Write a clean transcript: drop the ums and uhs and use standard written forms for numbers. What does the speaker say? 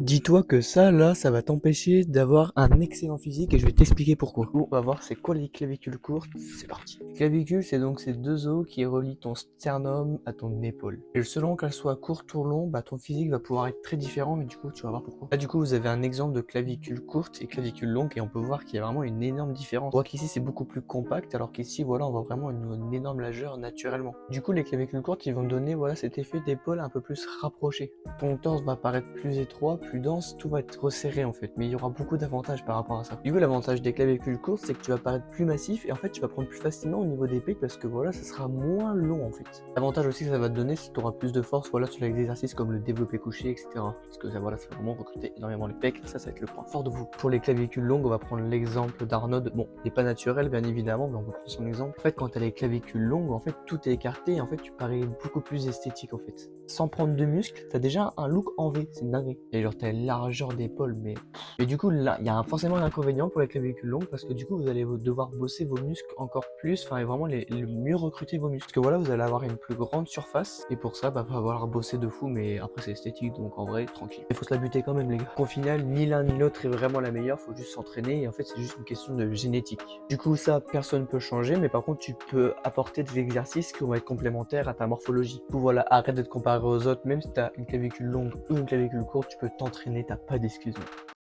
Dis-toi que ça, là, ça va t'empêcher d'avoir un excellent physique et je vais t'expliquer pourquoi. On va voir c'est quoi les clavicules courtes, c'est parti. Clavicule, c'est donc ces deux os qui relient ton sternum à ton épaule. Et selon qu'elles soient courtes ou longues, ton physique va pouvoir être très différent, mais du coup, tu vas voir pourquoi. Là, du coup, vous avez un exemple de clavicule courte et clavicule longue et on peut voir qu'il y a vraiment une énorme différence. On voit qu'ici, c'est beaucoup plus compact, alors qu'ici, voilà, on voit vraiment une énorme largeur naturellement. Du coup, les clavicules courtes, ils vont donner, voilà, cet effet d'épaule un peu plus rapproché. Ton torse va paraître plus étroit, plus dense, tout va être resserré en fait, mais il y aura beaucoup d'avantages par rapport à ça. Du coup, l'avantage des clavicules courtes, c'est que tu vas paraître plus massif et en fait, tu vas prendre plus facilement au niveau des pecs parce que voilà, ça sera moins long en fait. L'avantage aussi que ça va te donner, c'est que tu auras plus de force voilà, sur les exercices comme le développé couché, etc. Parce que ça, voilà, ça va vraiment recruter énormément les pecs, ça va être le point fort de vous. Pour les clavicules longues, on va prendre l'exemple d'Arnold. Bon, il n'est pas naturel bien évidemment, mais on peut prendre son exemple. En fait, quand tu as les clavicules longues, en fait, tout est écarté et en fait, tu parais beaucoup plus esthétique en fait. Sans prendre de muscles, t'as déjà un look en V, c'est une dinguerie. Et genre, t'as une largeur d'épaule, mais. Et du coup, là, il y a forcément un inconvénient pour les clavicules longues parce que du coup, vous allez devoir bosser vos muscles encore plus, enfin, et vraiment mieux recruter vos muscles. Parce que voilà, vous allez avoir une plus grande surface et pour ça, va falloir bosser de fou, mais après, c'est esthétique donc en vrai, tranquille. Il faut se la buter quand même, les gars. Au final, ni l'un ni l'autre est vraiment la meilleure, faut juste s'entraîner et en fait, c'est juste une question de génétique. Du coup, ça, personne peut changer, mais par contre, tu peux apporter des exercices qui vont être complémentaires à ta morphologie. Du coup, voilà, arrête de te comparer aux autres, même si t'as une clavicule longue ou une clavicule courte, tu peux t'entraîner, t'as pas d'excuses.